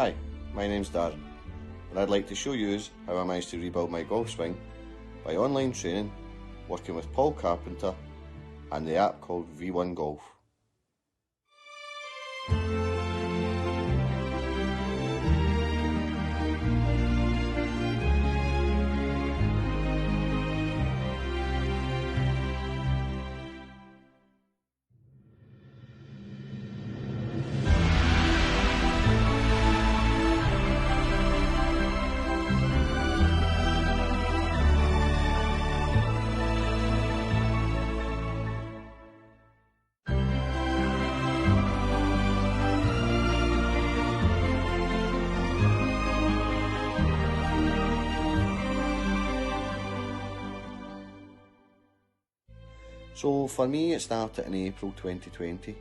Hi, my name's Darren, and I'd like to show you how I managed to rebuild my golf swing by online training, working with Paul Carpenter and the app called V1 Golf. So for me, it started in April 2020.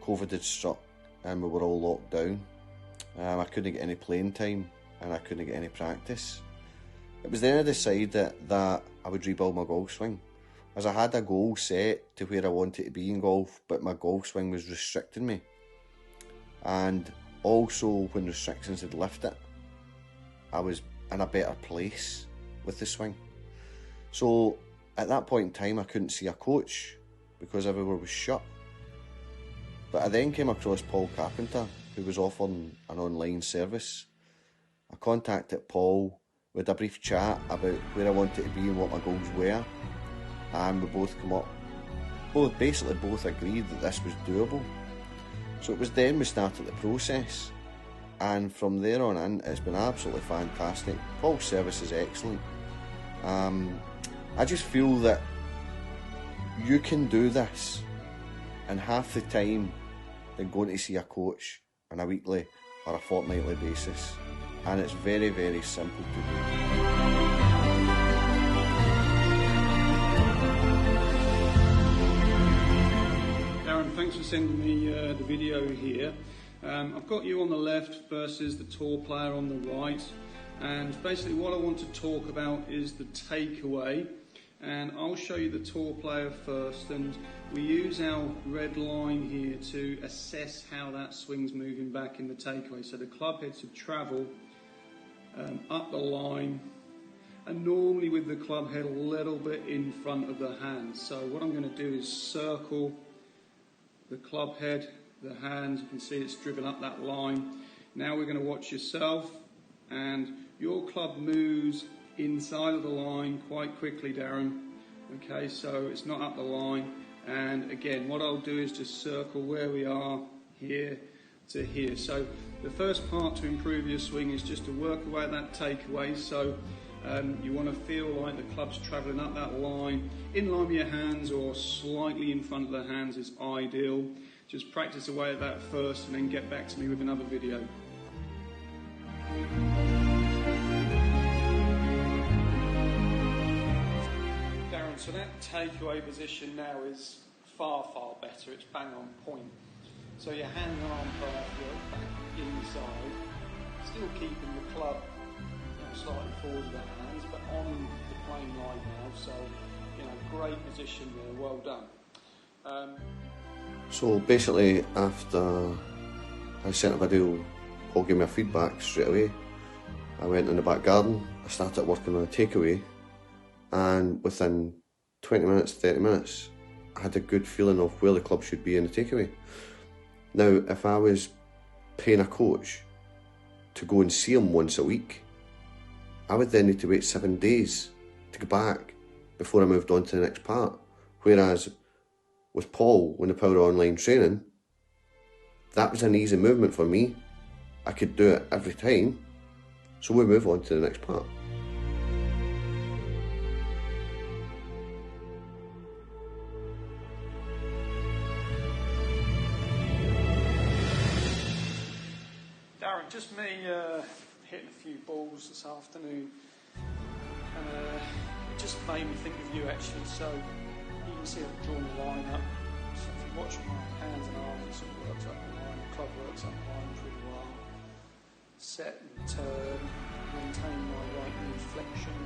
COVID had struck and we were all locked down. I couldn't get any playing time and I couldn't get any practice. It was then I decided that I would rebuild my golf swing, as I had a goal set to where I wanted to be in golf, but my golf swing was restricting me. And also when restrictions had lifted, I was in a better place with the swing. So at that point in time, I couldn't see a coach because everywhere was shut. But I then came across Paul Carpenter, who was offering an online service. I contacted Paul with a brief chat about where I wanted to be and what my goals were, and we both agreed that this was doable. So it was then we started the process, and from there on in, it's been absolutely fantastic. Paul's service is excellent. I just feel that you can do this in half the time than going to see a coach on a weekly or a fortnightly basis, and it's very, very simple to do. Darren, thanks for sending me the video here. I've got you on the left versus the tour player on the right, and basically what I want to talk about is the takeaway. And I'll show you the tour player first, and we use our red line here to assess how that swing's moving back in the takeaway. So the club heads should travel up the line, and normally with the club head a little bit in front of the hand. So what I'm going to do is circle the club head, the hand. You can see it's driven up that line. Now we're going to watch yourself, and your club moves inside of the line quite quickly, Darren. Okay, so it's not up the line. And again, what I'll do is just circle where we are, here to here. So the first part to improve your swing is just to work away at that takeaway. So you want to feel like the club's travelling up that line, in line with your hands or slightly in front of the hands is ideal. Just practice away at that first and then get back to me with another video. So that takeaway position now is far, far better. It's bang on point. So your hand and arm path work back inside, still keeping the club slightly forward with the hands, but on the plane line now. So, great position there. Well done. So basically, after I sent a video, Paul gave me a feedback straight away. I went in the back garden, I started working on a takeaway, and within 20 minutes, 30 minutes, I had a good feeling of where the club should be in the takeaway. Now, if I was paying a coach to go and see him once a week, I would then need to wait 7 days to go back before I moved on to the next part. Whereas with Paul, when the power of online training, that was an easy movement for me. I could do it every time, so we move on to the next part. Just me hitting a few balls this afternoon, and it just made me think of you actually. So you can see I've drawn the line up. So if you watch my hands and arms, it sort of works up the line, the club works up the line pretty well. Set and turn, maintain my right knee flexion.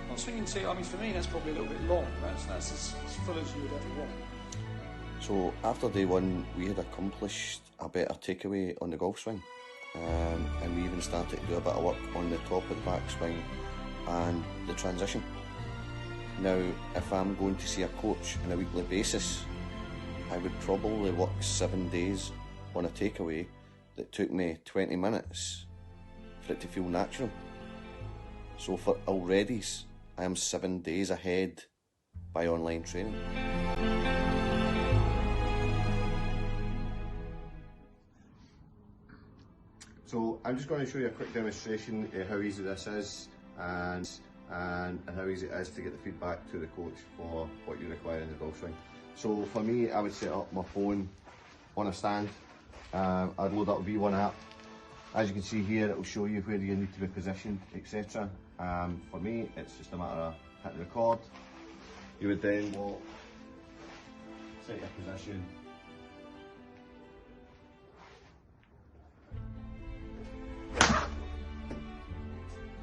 I was thinking, for me that's probably a little bit long. That's as full as you would ever want. So after day one, we had accomplished a better takeaway on the golf swing. and we even started to do a bit of work on the top of the backswing and the transition. Now, if I'm going to see a coach on a weekly basis, I would probably work 7 days on a takeaway that took me 20 minutes for it to feel natural. So for alreadies, I am 7 days ahead by online training. So I'm just going to show you a quick demonstration of how easy this is and how easy it is to get the feedback to the coach for what you require in the golf swing. So for me, I would set up my phone on a stand. I'd load up V1 app. As you can see here, it will show you where you need to be positioned, etc. For me, it's just a matter of hitting record. You would then set your position.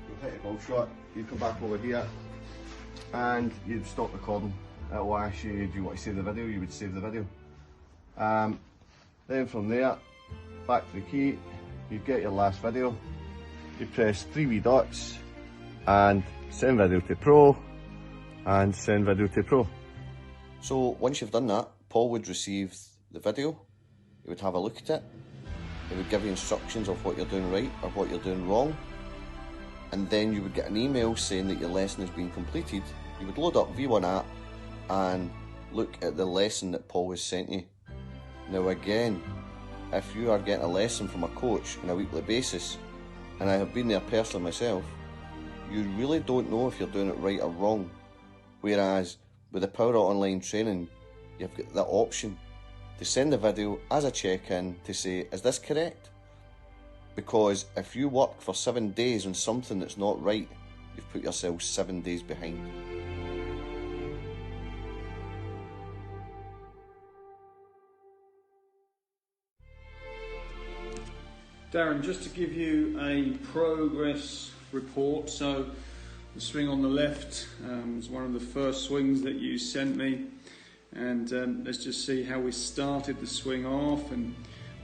You'll hit a golf shot, you'd come back over here and you'd stop recording. It will ask you, do you want to save the video? You would save the video. Then from there, back to the key, you'd get your last video. You press 3 wee dots and send video to pro and send video to pro. So once you've done that, Paul would receive the video, he would have a look at it, he would give you instructions of what you're doing right or what you're doing wrong, and then you would get an email saying that your lesson has been completed. You would load up V1 app and look at the lesson that Paul has sent you. Now again, if you are getting a lesson from a coach on a weekly basis, and I have been there personally myself, you really don't know if you're doing it right or wrong. Whereas with the Power Online training, you've got the option to send the video as a check-in to say, is this correct? Because if you work for 7 days on something that's not right, you've put yourself 7 days behind. Darren, just to give you a progress report, so the swing on the left was one of the first swings that you sent me, and let's just see how we started the swing off, and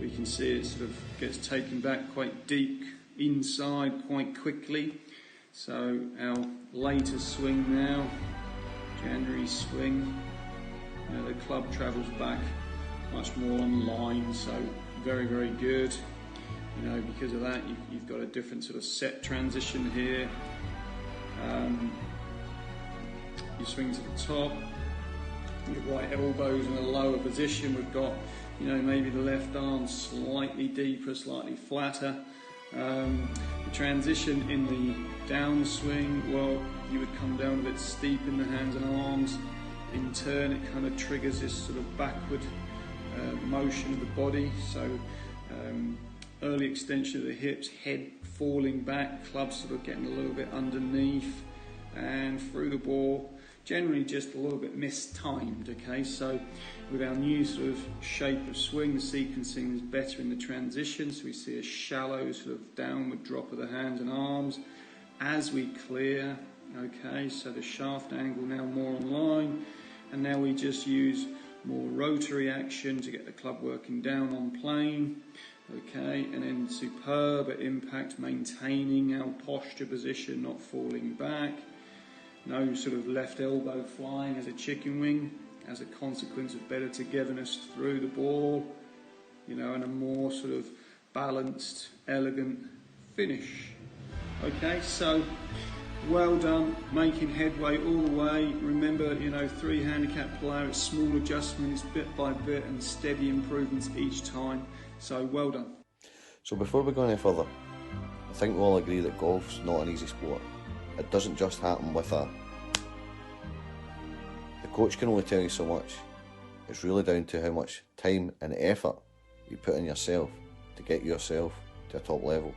we can see it sort of gets taken back quite deep inside quite quickly. So our latest swing now, January swing, the club travels back much more on line, so very, very good. You know, because of that, you've got a different sort of set transition here. You swing to the top, your right elbow's in a lower position. We've got, you know, maybe the left arm slightly deeper, slightly flatter. The transition in the downswing, well, you would come down a bit steep in the hands and arms. In turn, it kind of triggers this sort of backward motion of the body. So early extension of the hips, head falling back, club sort of getting a little bit underneath and through the ball, generally just a little bit mistimed, okay? So with our new sort of shape of swing, the sequencing is better in the transition, so we see a shallow sort of downward drop of the hands and arms as we clear, okay? So the shaft angle now more on line, and now we just use more rotary action to get the club working down on plane. Okay, and then superb at impact, maintaining our posture position, not falling back. No sort of left elbow flying as a chicken wing, as a consequence of better togetherness through the ball, you know, and a more sort of balanced, elegant finish. Okay, so well done, making headway all the way. Remember, you know, 3 handicap player, it's small adjustments bit by bit and steady improvements each time. So well done. So before we go any further, I think we all agree that golf's not an easy sport. It doesn't just happen with a... The coach can only tell you so much. It's really down to how much time and effort you put in yourself to get yourself to a top level.